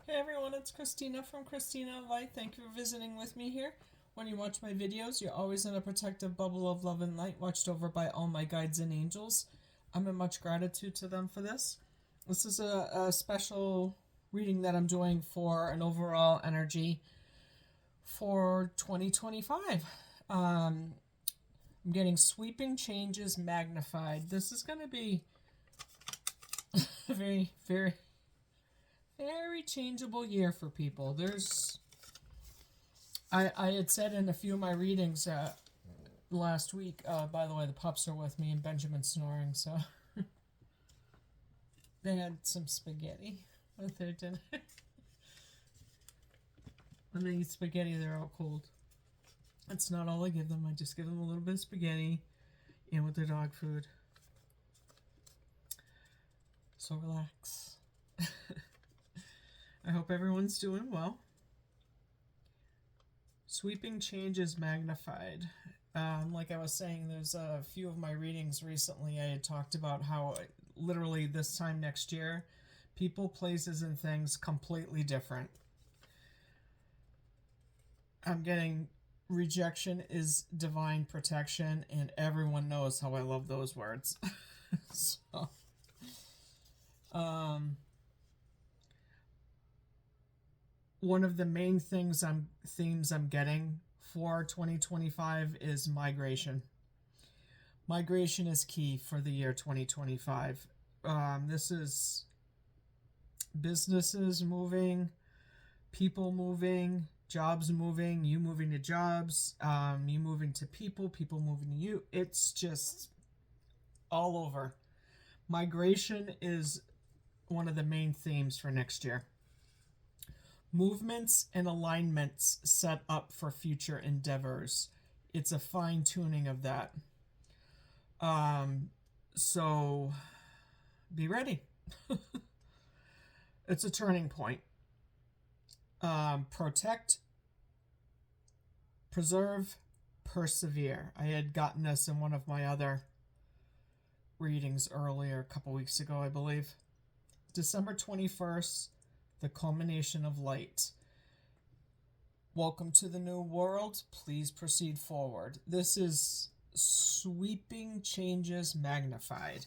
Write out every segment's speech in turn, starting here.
Hey everyone, it's Christina from Christina of Light. Thank you for visiting with me here. When you watch my videos, you're always in a protective bubble of love and light, watched over by all my guides and angels. I'm in much gratitude to them for this. This is a special reading that I'm doing for an overall energy for 2025. I'm getting sweeping changes magnified. This is going to be a very, very, very changeable year for people. I had said in a few of my readings last week, by the way, the pups are with me and Benjamin's snoring, so they had some spaghetti with their dinner. When they eat spaghetti, they're all cold. That's not all I give them. I just give them a little bit of spaghetti and with their dog food. So relax. I hope everyone's doing well. Sweeping changes magnified. Like I was saying, there's a few of my readings recently I had talked about how literally this time next year, people, places, and things completely different. I'm getting rejection is divine protection, and everyone knows how I love those words. So, one of the main themes I'm getting for 2025 is migration. Migration is key for the year 2025. This is businesses moving, people moving, jobs moving, you moving to jobs, you moving to people, people moving to you. It's just all over. Migration is one of the main themes for next year. Movements and alignments set up for future endeavors. It's a fine tuning of that. So be ready. It's a turning point. Protect, preserve, persevere. I had gotten this in one of my other readings earlier, a couple weeks ago, I believe. December 21st, the culmination of light. Welcome to the new world. Please proceed forward. This is sweeping changes magnified.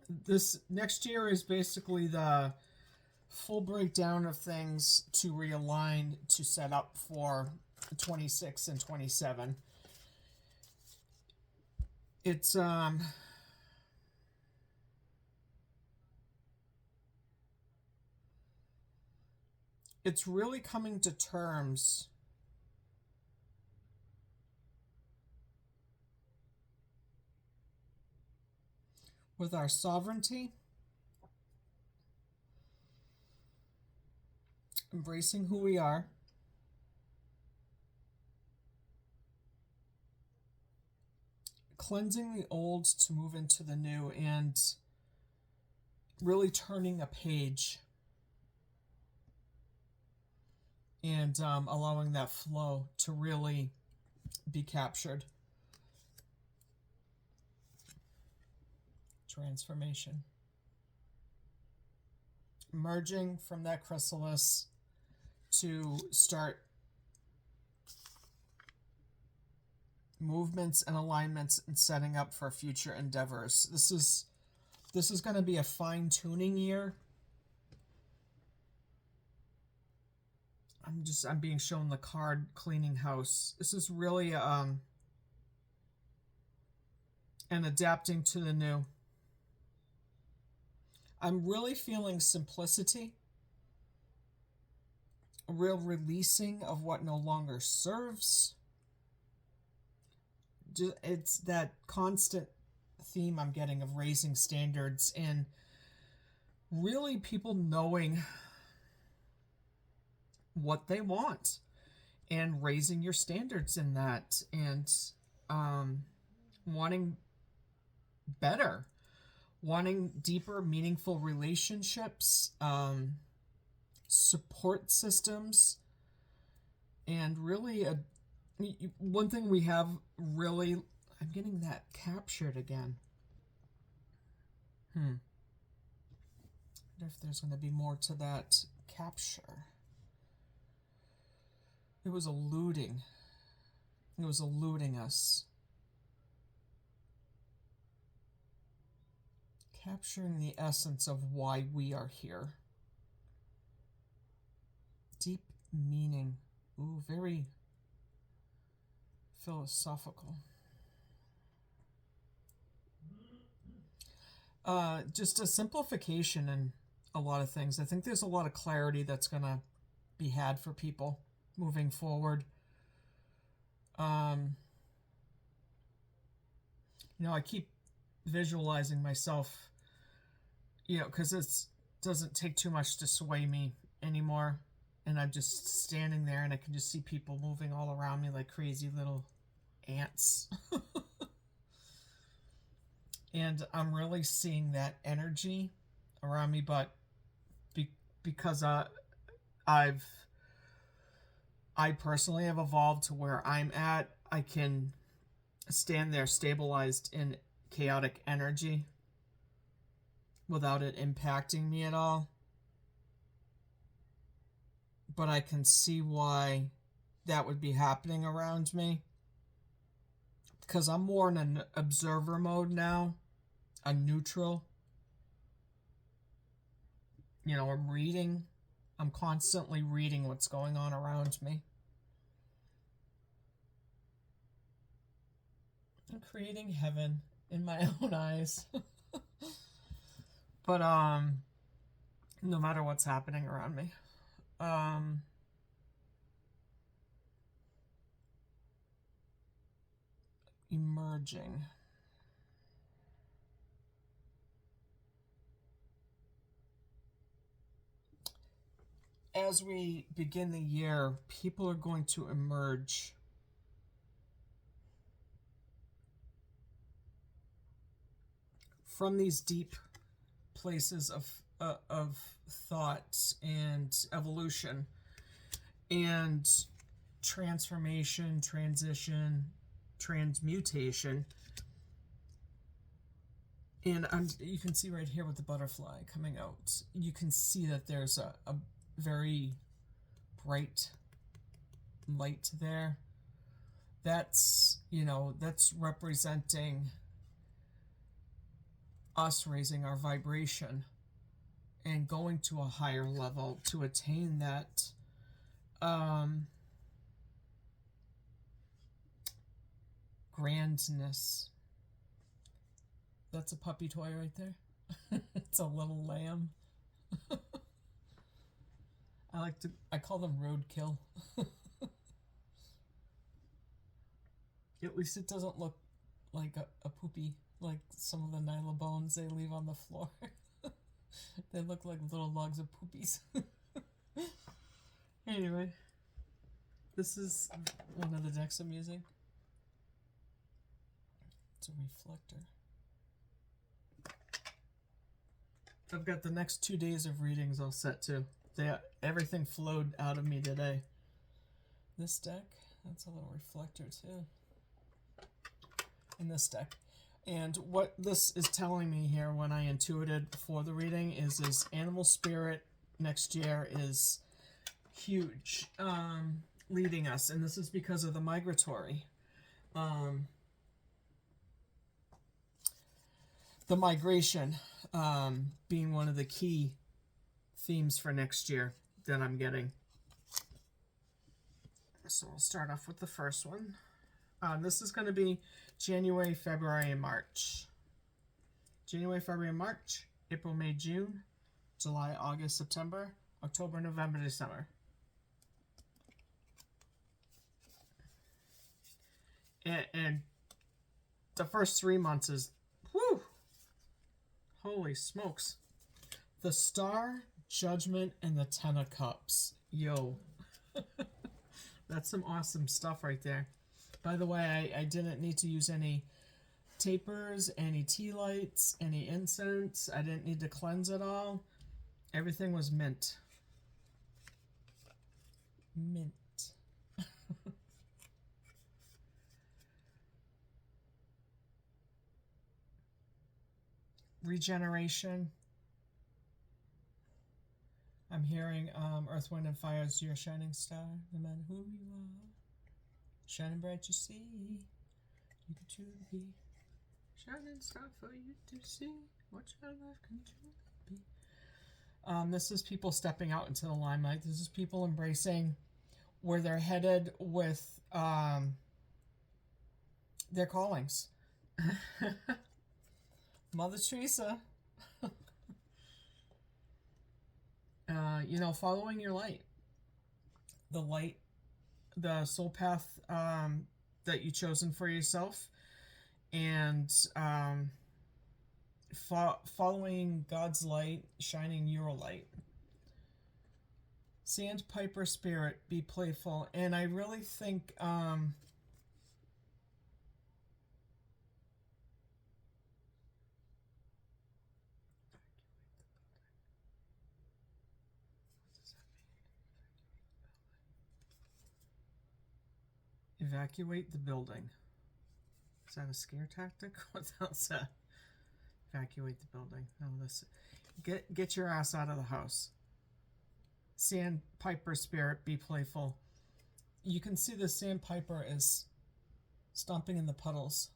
This next year is basically the full breakdown of things to realign to set up for 26 and 27. It's really coming to terms with our sovereignty, embracing who we are, cleansing the old to move into the new, and really turning a page and allowing that flow to really be captured. Transformation. Emerging from that chrysalis to start movements and alignments and setting up for future endeavors. This is going to be a fine-tuning year. I'm being shown the card cleaning house. This is really and adapting to the new. I'm really feeling simplicity, a real releasing of what no longer serves. It's that constant theme I'm getting of raising standards and really people knowing what they want and raising your standards in that, and wanting better, wanting deeper, meaningful relationships, support systems, and really one thing we have really, I'm getting that captured again. I wonder if there's going to be more to that capture. It was eluding. It was eluding us. Capturing the essence of why we are here. Deep meaning. Ooh, very philosophical. Just a simplification in a lot of things. I think there's a lot of clarity that's going to be had for people moving forward. I keep visualizing myself, because it doesn't take too much to sway me anymore. And I'm just standing there and I can just see people moving all around me like crazy little ants. And I'm really seeing that energy around me, but because I personally have evolved to where I'm at, I can stand there stabilized in chaotic energy without it impacting me at all. But I can see why that would be happening around me. Because I'm more in an observer mode now, a neutral. I'm reading. I'm constantly reading what's going on around me. I'm creating heaven in my own eyes. But no matter what's happening around me. Emerging. As we begin the year, people are going to emerge. From these deep places of thought and evolution and transformation, transition, transmutation. And you can see right here with the butterfly coming out, you can see that there's a very bright light there. That's representing us raising our vibration and going to a higher level to attain that grandness. That's a puppy toy right there. It's a little lamb. I call them roadkill. At least it doesn't look like a poopy, like some of the Nyla bones they leave on the floor. They look like little logs of poopies. Anyway, this is one of the decks I'm using. It's a reflector. I've got the next 2 days of readings all set too. Everything flowed out of me today. This deck, that's a little reflector too. In this deck. And what this is telling me here when I intuited for the reading is animal spirit next year is huge, leading us. And this is because of the migratory. The migration being one of the key themes for next year that I'm getting. So we'll start off with the first one. This is going to be January, February, and March. January, February, and March. April, May, June. July, August, September. October, November, December. And the first 3 months is, whew, holy smokes. The Star, Judgment, and the Ten of Cups. Yo. That's some awesome stuff right there. By the way, I didn't need to use any tapers, any tea lights, any incense. I didn't need to cleanse it all. Everything was mint. Mint. Regeneration. I'm hearing Earth, Wind, and Fire's Your Shining Star, no matter who you are. Shining bright you see, you can truly be. Shining star for you to see, what your life can truly be. This is people stepping out into the limelight. This is people embracing where they're headed with their callings. Mother Teresa. Following your light. The soul path that you've chosen for yourself, and following God's light, shining your light. Sandpiper spirit, be playful. And I really think evacuate the building. Is that a scare tactic? What else? Evacuate the building. No, this. Get your ass out of the house. Sandpiper spirit, be playful. You can see the sandpiper is stomping in the puddles.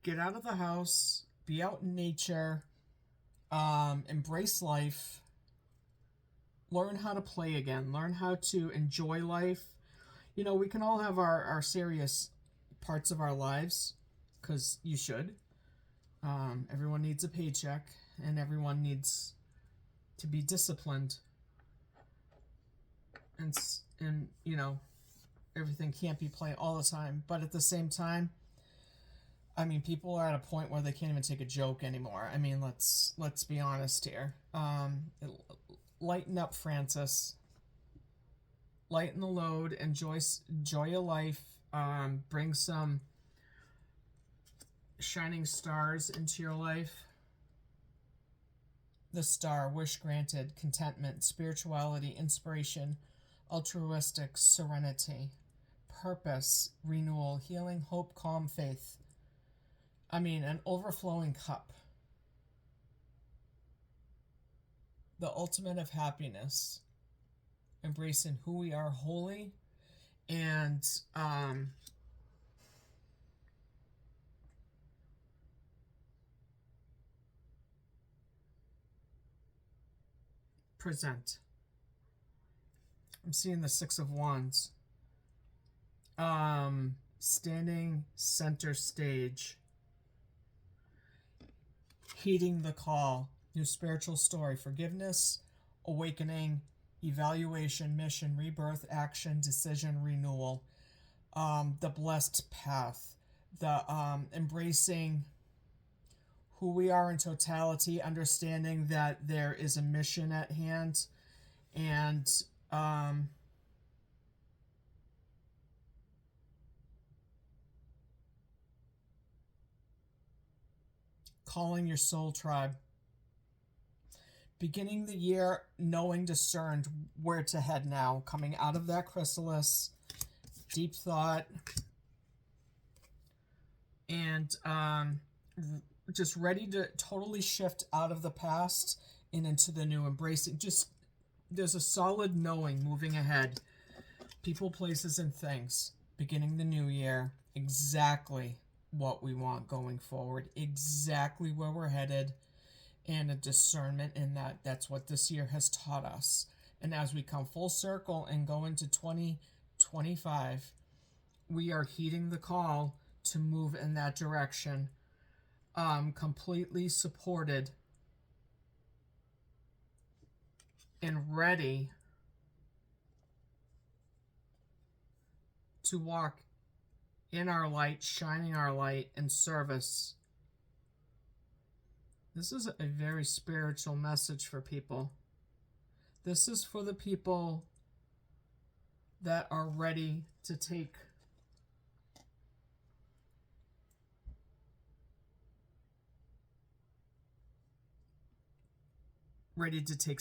Get out of the house. Be out in nature. Embrace life. Learn how to play again. Learn how to enjoy life. We can all have our serious parts of our lives, because you should. Everyone needs a paycheck, and everyone needs to be disciplined. And everything can't be played all the time. But at the same time, people are at a point where they can't even take a joke anymore. Let's be honest here. Lighten up, Francis. Lighten the load. Enjoy your life. Bring some shining stars into your life. The star, wish granted, contentment, spirituality, inspiration, altruistic, serenity, purpose, renewal, healing, hope, calm, faith. An overflowing cup. The ultimate of happiness. Embracing who we are wholly, and present. I'm seeing the Six of Wands. Standing center stage. Heeding the call. New spiritual story. Forgiveness, awakening, evaluation, mission, rebirth, action, decision, renewal. The blessed path. The embracing who we are in totality, understanding that there is a mission at hand, and calling your soul tribe. Beginning the year knowing, discerned where to head now, coming out of that chrysalis, deep thought, and just ready to totally shift out of the past and into the new, embracing. Just, there's a solid knowing moving ahead. People, places, and things. Beginning the new year, exactly what we want going forward, exactly where we're headed, and a discernment in that. That's what this year has taught us. And as we come full circle and go into 2025, we are heeding the call to move in that direction. Completely supported and ready to walk in our light, shining our light in service. This is a very spiritual message for people. This is for the people that are ready to take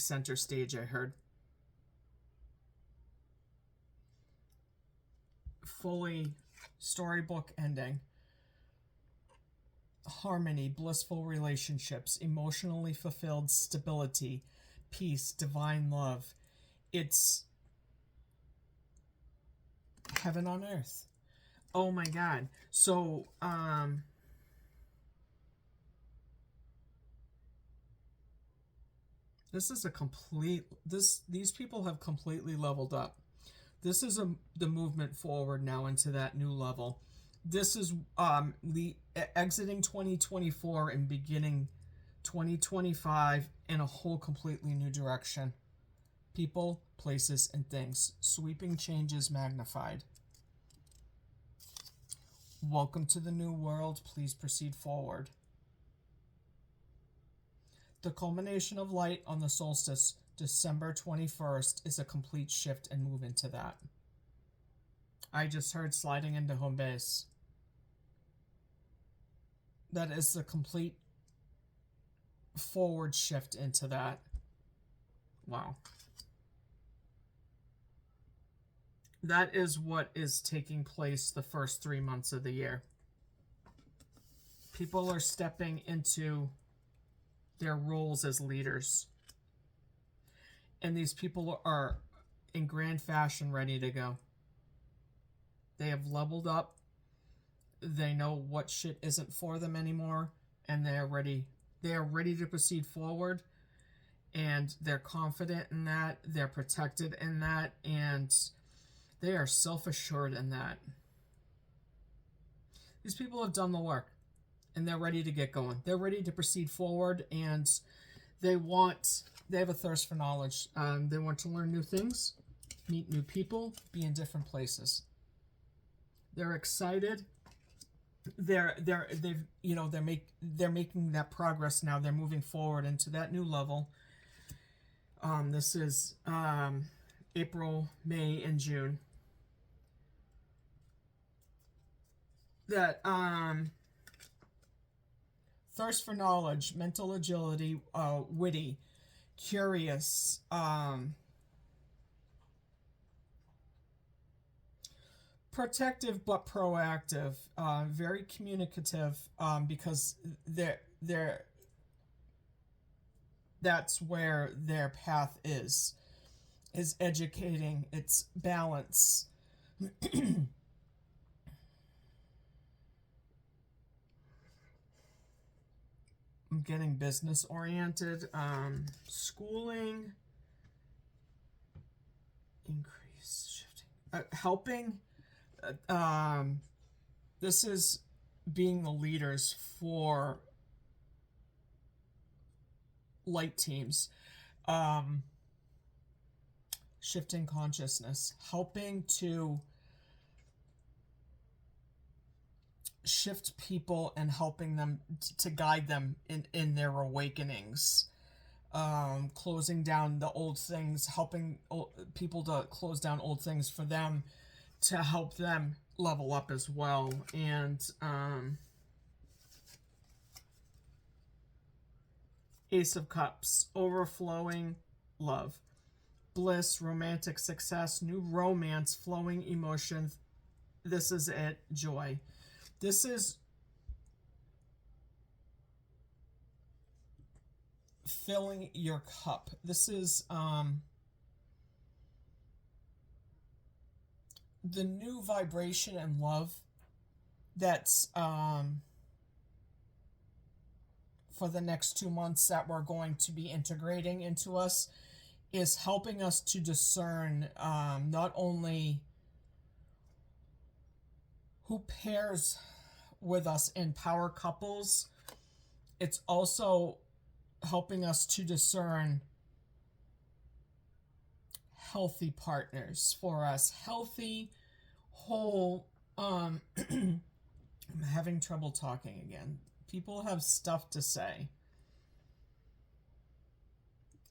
center stage, I heard. Fully storybook ending. harmony, blissful relationships, emotionally fulfilled stability, peace, divine love. It's heaven on earth. Oh my God. So, this is a complete, these people have completely leveled up. This is the movement forward now into that new level. This is the exiting 2024 and beginning 2025 in a whole completely new direction. People, places, and things. Sweeping changes magnified. Welcome to the new world. Please proceed forward. The culmination of light on the solstice, December 21st, is a complete shift and move into that. I just heard sliding into home base. That is the complete forward shift into that. Wow. That is what is taking place the first 3 months of the year. People are stepping into their roles as leaders. And these people are in grand fashion ready to go. They have leveled up. They know what shit isn't for them anymore, and they are ready. They are ready to proceed forward, and they're confident in that. They're protected in that, and they are self-assured in that. These people have done the work, and they're ready to get going. They're ready to proceed forward, and they have a thirst for knowledge. They want to learn new things, meet new people, be in different places. They're excited. They're making that progress now. They're moving forward into that new level. This is April, May, and June. That thirst for knowledge, mental agility, witty, curious, protective but proactive, very communicative, because that's where their path is educating. It's balance. I'm getting business oriented, schooling, increase, shifting, helping. This is being the leaders for light teams, shifting consciousness, helping to shift people and helping them to guide them in their awakenings, closing down the old things, helping people to close down old things for them to help them level up as well. And Ace of Cups, overflowing love, bliss, romantic success, new romance, flowing emotion. This is it, joy. This is filling your cup. This is the new vibration and love that's for the next 2 months that we're going to be integrating into us, is helping us to discern not only who pairs with us in power couples, it's also helping us to discern healthy partners for us, healthy, whole. I'm having trouble talking again. People have stuff to say.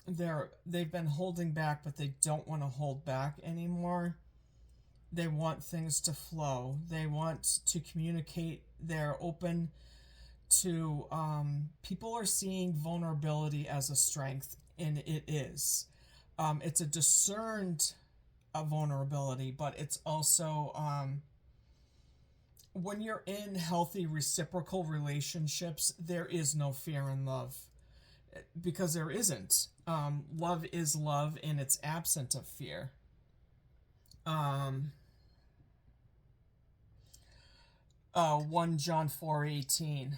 They've been holding back, but they don't want to hold back anymore. They want things to flow. They want to communicate. They're open to, people are seeing vulnerability as a strength, and it is. It's a discerned vulnerability, but it's also when you're in healthy reciprocal relationships, there is no fear in love, because there isn't. Love is love, and it's absent of fear. Um, 1 John 4:18.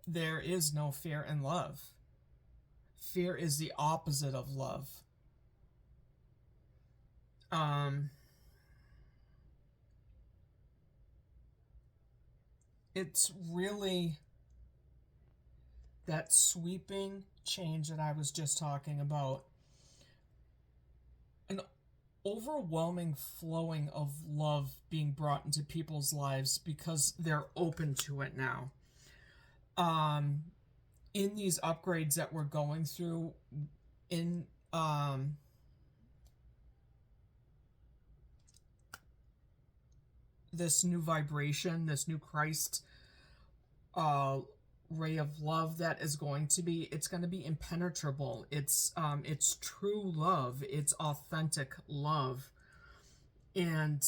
There is no fear in love. Fear is the opposite of love. Um, it's really that sweeping change that I was just talking about. An overwhelming flowing of love being brought into people's lives because they're open to it now. In these upgrades that we're going through, in this new vibration, this new Christ ray of love that is going to be, it's going to be impenetrable. It's true love. It's authentic love. And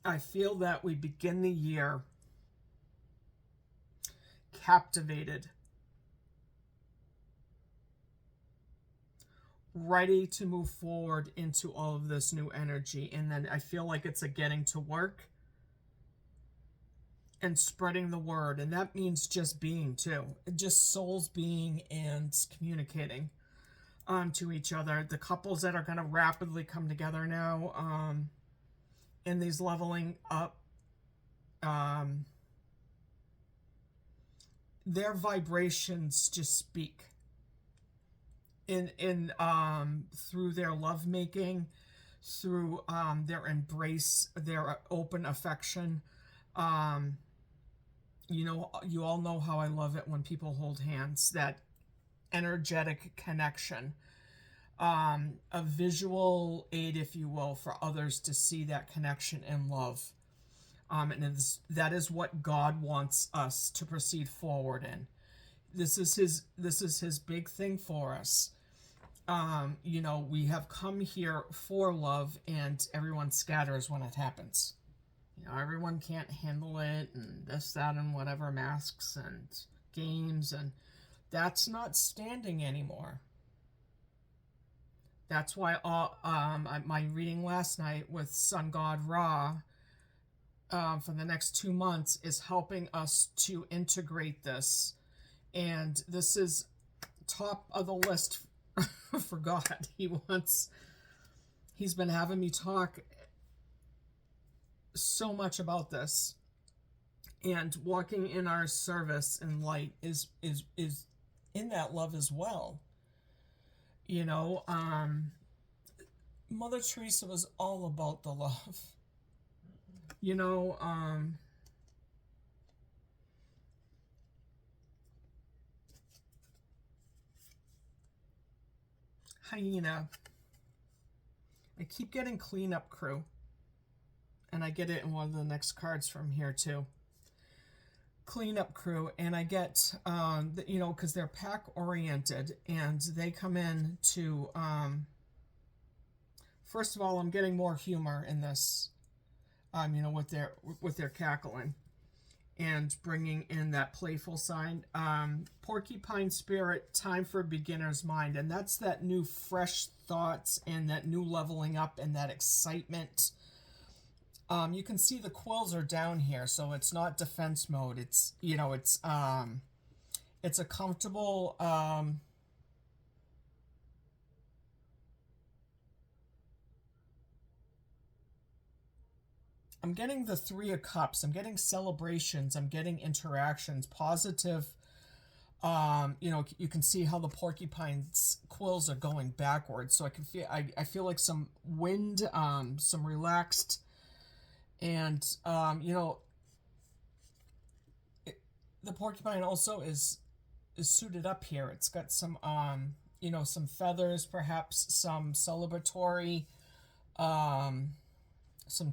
I feel that we begin the year captivated, ready to move forward into all of this new energy. And then I feel like it's a getting to work and spreading the word. And that means just being too. Just souls being and communicating to each other. The couples that are going to rapidly come together now in these leveling up, their vibrations just speak in through their lovemaking, through their embrace, their open affection. You all know how I love it when people hold hands. That energetic connection, a visual aid, if you will, for others to see that connection and love. And that is what God wants us to proceed forward in. This is his big thing for us. We have come here for love, and everyone scatters when it happens. Everyone can't handle it, and this, that, and whatever, masks and games, and that's not standing anymore. That's why my reading last night with Sun God Ra for the next 2 months is helping us to integrate this. And this is top of the list for God. He's been having me talk so much about this, and walking in our service and light is in that love as well. Mother Teresa was all about the love. Hyena. I keep getting cleanup crew. And I get it in one of the next cards from here too. Cleanup crew, and I get, because they're pack oriented, and they come in to, first of all, I'm getting more humor in this, with their cackling, and bringing in that playful side. Porcupine spirit, time for beginner's mind, and that's that new fresh thoughts and that new leveling up and that excitement. You can see the quills are down here, so it's not defense mode. It's a comfortable, I'm getting the 3 of Cups. I'm getting celebrations. I'm getting interactions, positive. You can see how the porcupine's quills are going backwards. So I feel like some wind, some relaxed. And, the porcupine also is suited up here. It's got some, some feathers, perhaps some celebratory, some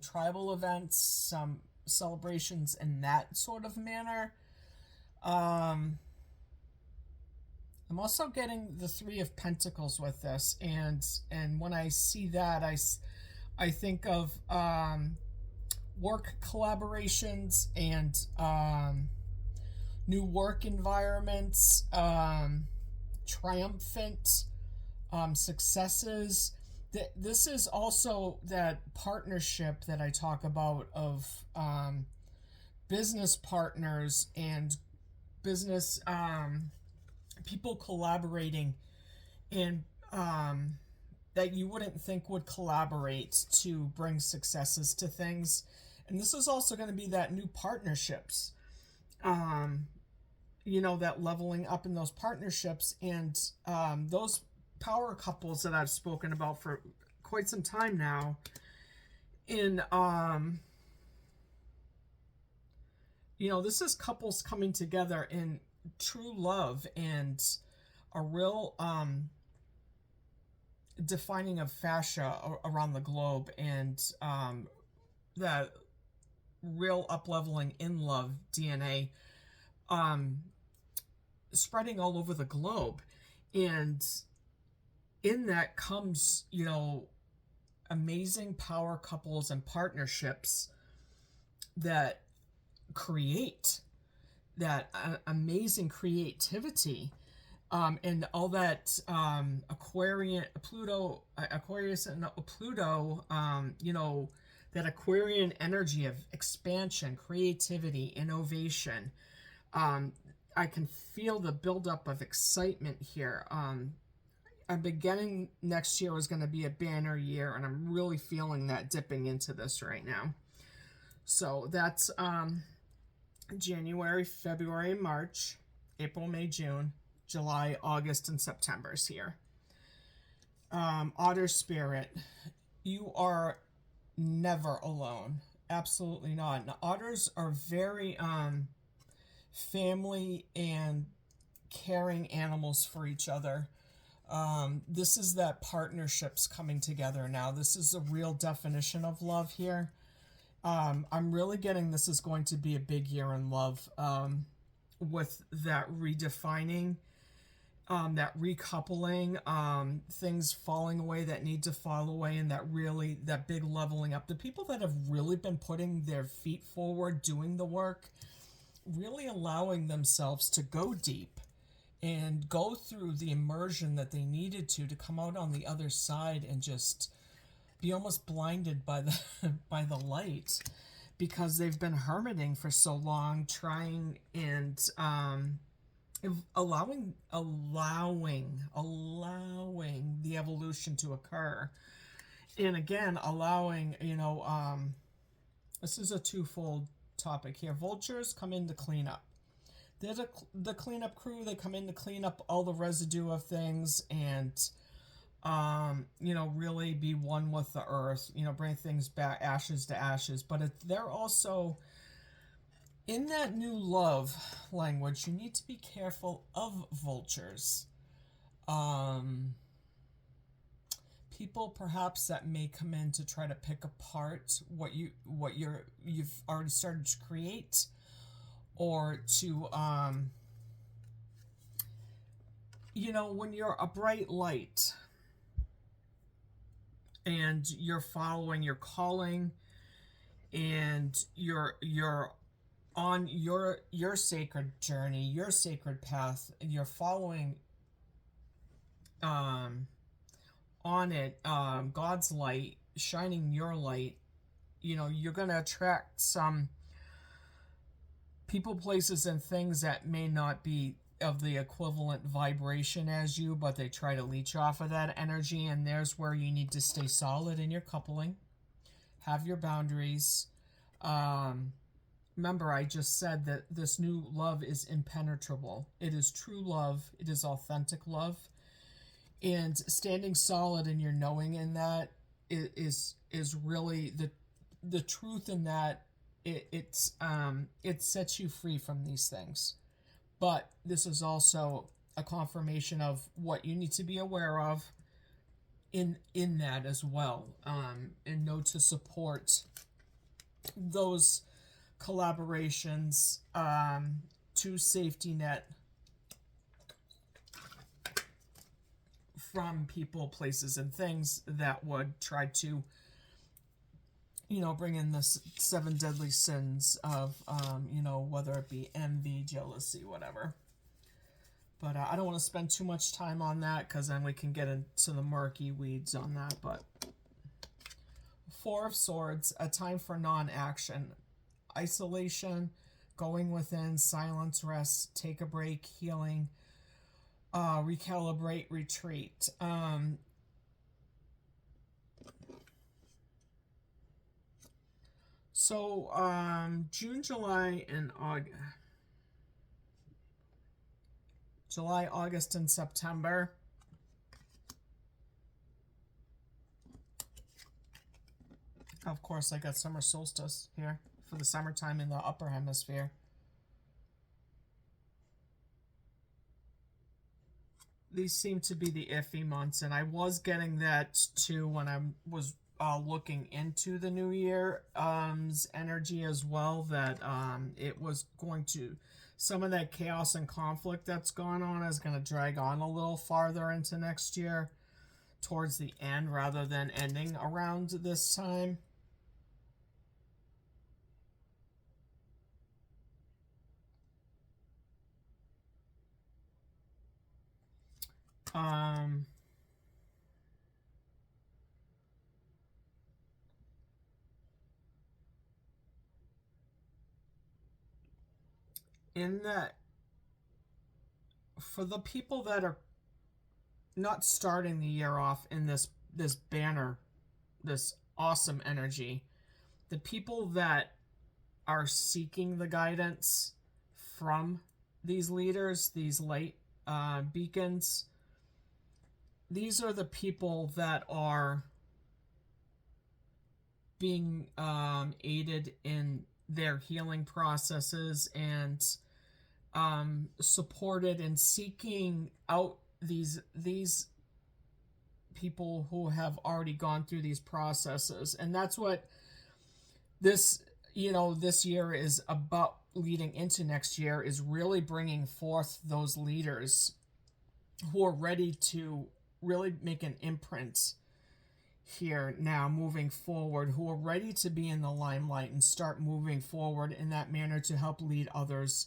tribal events, some celebrations in that sort of manner. I'm also getting the 3 of Pentacles with this. And when I see that, I think of, work collaborations and new work environments, triumphant successes. This is also that partnership that I talk about of business partners and business people collaborating and that you wouldn't think would collaborate to bring successes to things. And this is also going to be that new partnerships, that leveling up in those partnerships and those power couples that I've spoken about for quite some time now. In this is couples coming together in true love and a real defining of fascia around the globe, and that real up-leveling in love DNA spreading all over the globe. And in that comes amazing power couples and partnerships that create that amazing creativity, and all that Aquarius and Pluto, that Aquarian energy of expansion, creativity, innovation. I can feel the buildup of excitement here. I'm beginning next year is going to be a banner year, and I'm really feeling that dipping into this right now. So that's January, February, March, April, May, June, July, August, and September's here. Otter Spirit, you are never alone. Absolutely not. Now, otters are very family and caring animals for each other. This is that partnerships coming together now. This is a real definition of love here. I'm really getting this is going to be a big year in love, with that redefining, that recoupling, things falling away that need to fall away, and that big leveling up. The people that have really been putting their feet forward, doing the work, really allowing themselves to go deep and go through the immersion that they needed to come out on the other side and just be almost blinded by the by the light, because they've been hermiting for so long, trying and allowing the evolution to occur, and again allowing this is a twofold topic here. Vultures come in to clean up. They're the cleanup crew. They come in to clean up all the residue of things and really be one with the earth, bring things back, ashes to ashes. But they're also, in that new love language, you need to be careful of vultures. People perhaps that may come in to try to pick apart what you've already started to create, or to when you're a bright light and you're following your calling and you're on your sacred journey, your sacred path, you're following on it, God's light, shining your light, you're going to attract some people, places, and things that may not be of the equivalent vibration as you, but they try to leech off of that energy. And there's where you need to stay solid in your coupling, have your boundaries. Remember, I just said that this new love is impenetrable. It is true love. It is authentic love. And standing solid in your knowing in that is really the truth in that. It sets you free from these things. But this is also a confirmation of what you need to be aware of in that as well, and know to support those collaborations, to safety net from people, places, and things that would try to bring in the seven deadly sins of, whether it be envy, jealousy, whatever. But I don't want to spend too much time on that because then we can get into the murky weeds on that. But Four of Swords, a time for non-action, isolation, going within, silence, rest, take a break, healing, recalibrate, retreat. June, July, and August. July, August, and September. Of course, I got summer solstice here for the summertime in the upper hemisphere. These seem to be the iffy months, and I was getting that too when I was looking into the new year's energy as well, that it was going to, some of that chaos and conflict that's gone on is going to drag on a little farther into next year towards the end rather than ending around this time. In that, for the people that are not starting the year off in this banner, this awesome energy, the people that are seeking the guidance from these leaders, these light beacons, these are the people that are being aided in their healing processes and supported in seeking out these people who have already gone through these processes. And that's what this year is about, leading into next year, is really bringing forth those leaders who are ready to really make an imprint here now moving forward, who are ready to be in the limelight and start moving forward in that manner to help lead others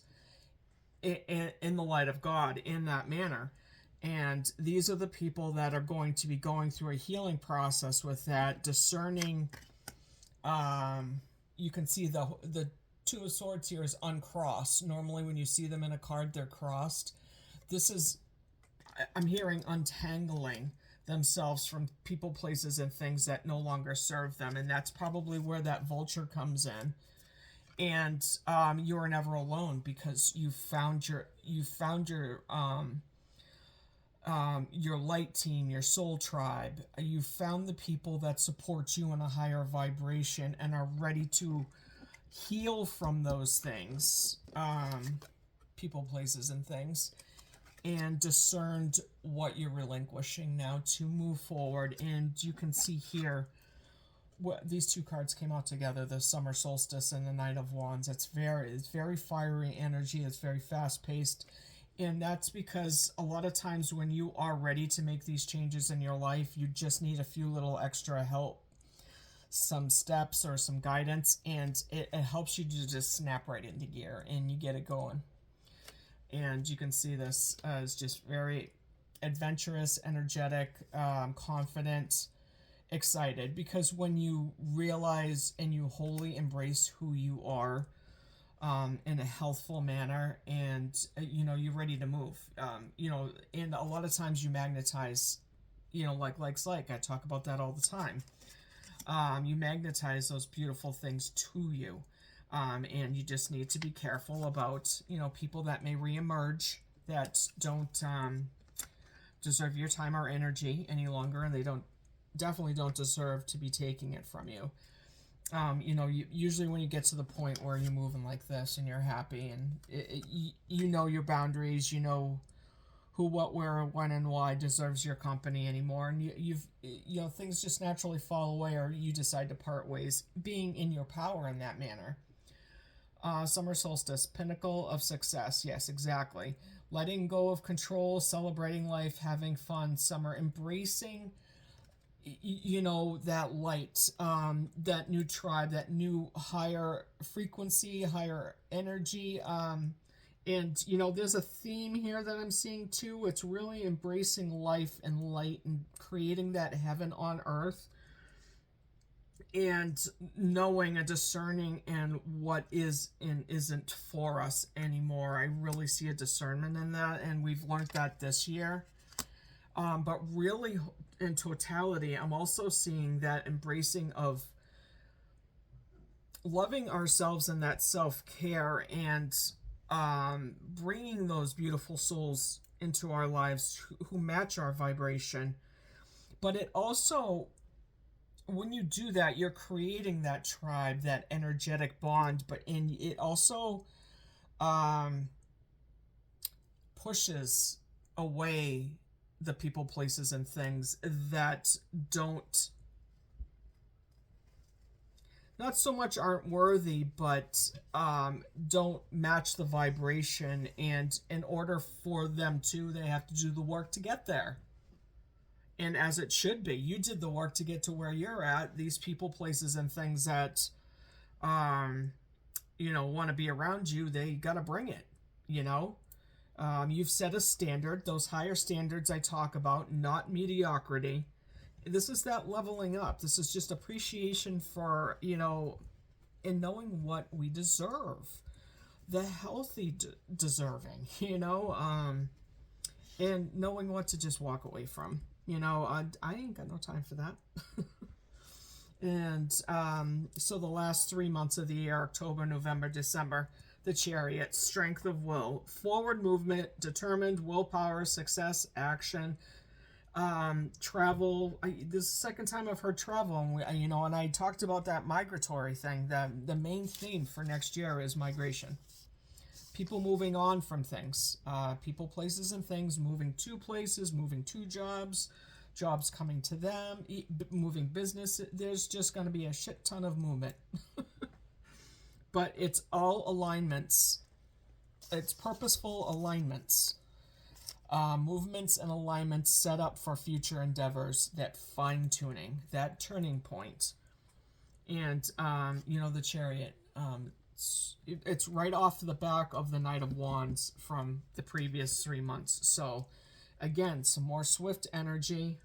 in the light of God in that manner. And these are the people that are going to be going through a healing process with that, discerning. You can see the Two of Swords here is uncrossed. Normally when you see them in a card, they're crossed. This is, I'm hearing, untangling themselves from people, places, and things that no longer serve them. And that's probably where that vulture comes in. And you are never alone because you found your light team, your soul tribe. You found the people that support you in a higher vibration and are ready to heal from those things, people, places, and things, and discerned what you're relinquishing now to move forward. And you can see here these two cards came out together, the summer solstice and the Knight of Wands. It's very fiery energy. It's very fast paced. And that's because a lot of times when you are ready to make these changes in your life, you just need a few little extra help, some steps or some guidance, and it helps you to just snap right into gear and you get it going. And you can see this as just very adventurous, energetic, confident, excited, because when you realize and you wholly embrace who you are in a healthful manner, and you're ready to move, and a lot of times you magnetize, like I talk about that all the time. You magnetize those beautiful things to you, and you just need to be careful about people that may reemerge that don't deserve your time or energy any longer, and they definitely don't deserve to be taking it from you. Usually when you get to the point where you're moving like this and you're happy and you know your boundaries, you know who, what, where, when, and why deserves your company anymore, and you've things just naturally fall away, or you decide to part ways, being in your power in that manner. Summer solstice, pinnacle of success. Yes, exactly. Letting go of control, celebrating life, having fun. Summer, embracing you know, that light, that new tribe, that new higher frequency, higher energy. And, you know, there's a theme here that I'm seeing too. It's really embracing life and light and creating that heaven on earth, and knowing and discerning and what is and isn't for us anymore. I really see a discernment in that, and we've learned that this year. But really, in totality, I'm also seeing that embracing of loving ourselves and that self-care, and bringing those beautiful souls into our lives who match our vibration. But it also, when you do that, you're creating that tribe, that energetic bond, but in it also pushes away the people, places, and things that don't, not so much aren't worthy, but don't match the vibration. And in order for them to, they have to do the work to get there. And as it should be, you did the work to get to where you're at. These people, places, and things that, you know, want to be around you, they got to bring it, you know. You've set a standard, those higher standards I talk about, not mediocrity. This is that leveling up. This is just appreciation for, you know, and knowing what we deserve. The healthy deserving, you know, and knowing what to just walk away from. You know, I ain't got no time for that. And so the last 3 months of the year, October, November, December, the Chariot, strength of will, forward movement, determined, willpower, success, action, travel. This is the second time I've heard travel, and you know, and I talked about that migratory thing. That the main theme for next year is migration. People moving on from things, people, places, and things, moving to places, moving to jobs, jobs coming to them, moving business. There's just going to be a shit ton of movement. But it's all alignments. It's purposeful alignments. Movements and alignments set up for future endeavors, that fine-tuning, that turning point. And, you know, the Chariot, it's right off the back of the Knight of Wands from the previous 3 months. So, again, some more swift energy.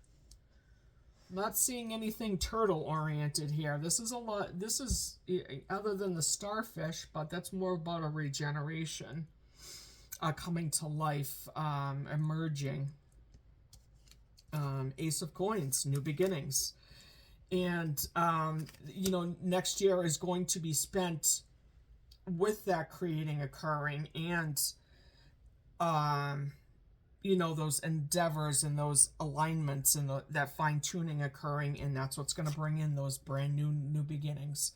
Not seeing anything turtle-oriented here. This is a lot, this is, other than the starfish, but that's more about a regeneration. Coming to life, emerging. Ace of Coins, new beginnings. And, you know, next year is going to be spent with that creating occurring, and, you know, those endeavors and those alignments and that fine-tuning occurring, and that's what's going to bring in those brand new beginnings.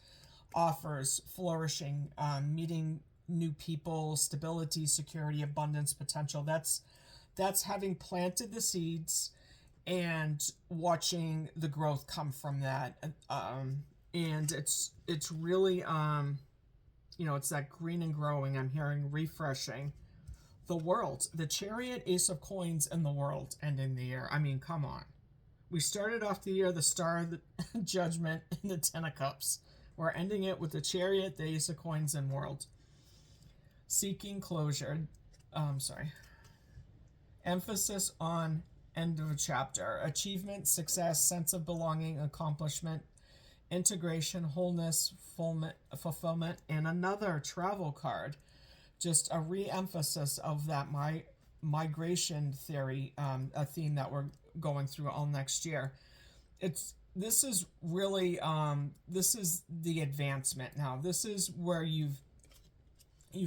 Offers, flourishing, meeting new people, stability, security, abundance, potential. That's having planted the seeds and watching the growth come from that. And it's really, you know, it's that green and growing. I'm hearing refreshing. The world, the Chariot, Ace of Coins, and the world ending the year. I mean, come on. We started off the year, the Star of the Judgment, and the Ten of Cups. We're ending it with the Chariot, the Ace of Coins, and world. Seeking closure. Emphasis on end of a chapter. Achievement, success, sense of belonging, accomplishment, integration, wholeness, fulfillment, and another travel card. Just a re-emphasis of that migration theory, a theme that we're going through all next year. This is really this is the advancement now. This is where you've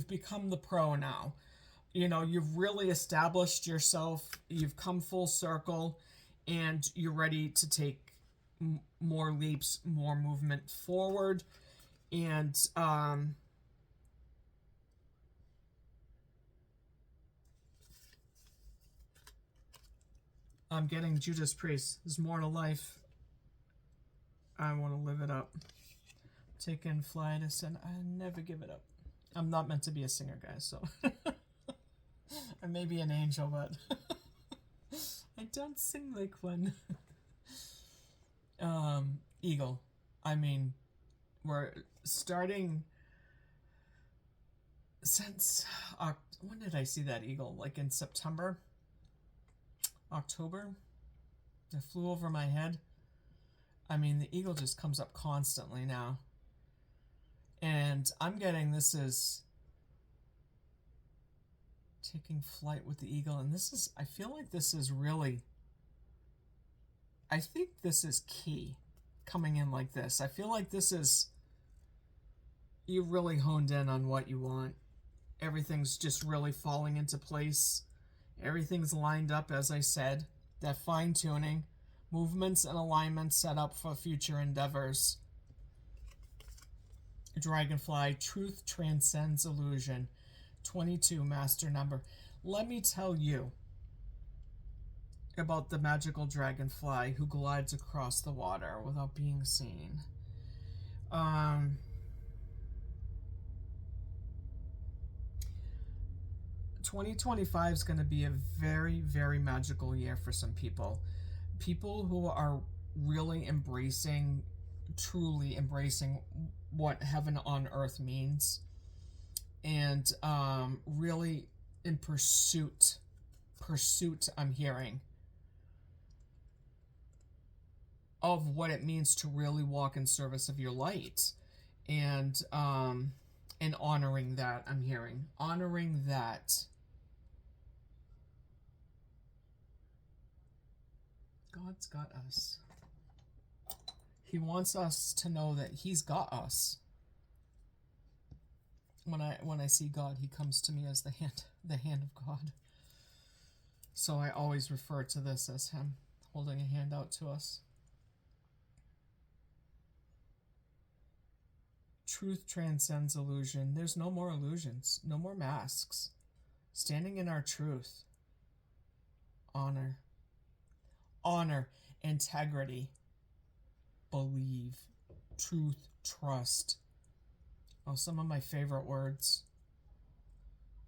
become the pro now. You know, you've really established yourself. You've come full circle, and you're ready to take more leaps, more movement forward, and I'm getting Judas Priest. There's more to life. I want to live it up. Take in flight, and I never give it up. I'm not meant to be a singer, guys, so I may be an angel, but I don't sing like one. Eagle. I mean, we're starting since when did I see that eagle? Like in September, October? It flew over my head. I mean, the eagle just comes up constantly now. And I'm getting this is taking flight with the eagle. And this is, I feel like this is really, I think this is key coming in like this. I feel like this is, you really honed in on what you want. Everything's just really falling into place. Everything's lined up, as I said. That fine tuning, movements and alignments set up for future endeavors. Dragonfly, truth transcends illusion. 22, master number. Let me tell you about the magical dragonfly who glides across the water without being seen. 2025 is going to be a very, very magical year for some people. People who are really embracing, truly embracing what heaven on earth means, and really in pursuit, I'm hearing, of what it means to really walk in service of your light, and honoring that. I'm hearing honoring that. God's got us. He wants us to know that he's got us. When I see God, he comes to me as the hand of God. So I always refer to this as him holding a hand out to us. Truth transcends illusion. There's no more illusions, no more masks. Standing in our truth. Honor, integrity, believe, truth, trust. Oh, some of my favorite words.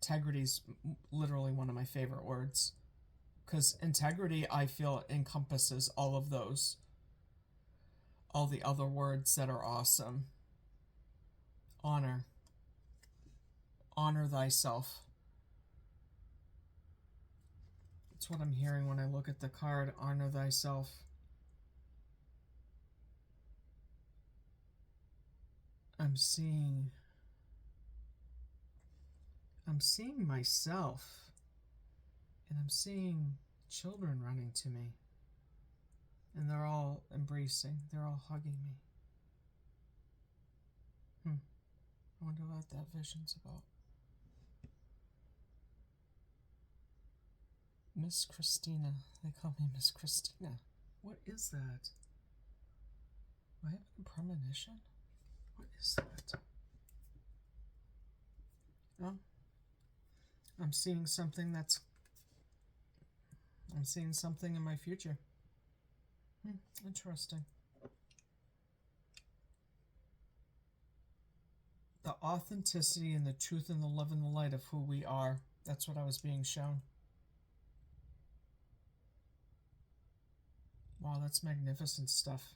Integrity's literally one of my favorite words. Because integrity, I feel, encompasses all of those. All the other words that are awesome. Honor. Honor thyself. That's what I'm hearing when I look at the card. Honor thyself. I'm seeing myself, and I'm seeing children running to me, and they're all embracing, they're all hugging me. I wonder what that vision's about. Miss Christina. They call me Miss Christina. What is that? Do I have a premonition? What is that? Oh, I'm seeing something in my future. Interesting. The authenticity and the truth and the love and the light of who we are. That's what I was being shown. Wow, that's magnificent stuff.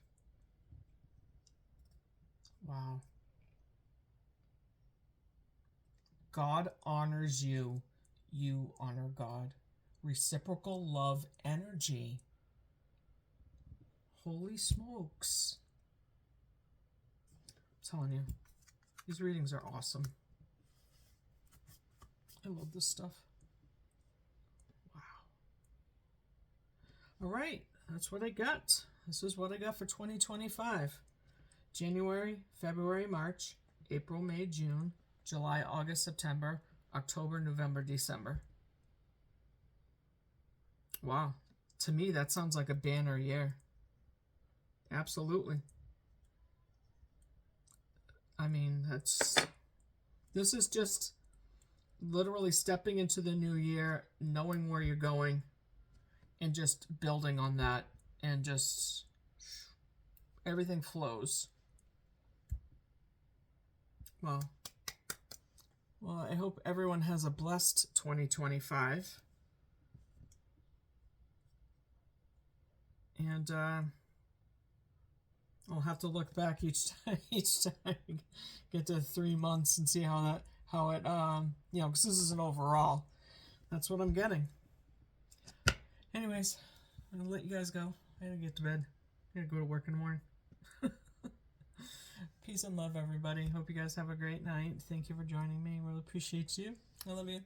Wow. God honors you. You honor God. Reciprocal love energy. Holy smokes. I'm telling you, these readings are awesome. I love this stuff. Wow. All right, that's what I got. This is what I got for 2025. January, February, March, April, May, June, July, August, September, October, November, December. Wow. To me, that sounds like a banner year. Absolutely. I mean, this is just literally stepping into the new year, knowing where you're going, and just building on that, and just everything flows. Well, I hope everyone has a blessed 2025. And I'll have to look back each time, I get to 3 months and see how it, because this is an overall. That's what I'm getting. Anyways, I'm gonna let you guys go. I gotta get to bed. I gotta go to work in the morning. Peace and love, everybody. Hope you guys have a great night. Thank you for joining me. Really appreciate you. I love you.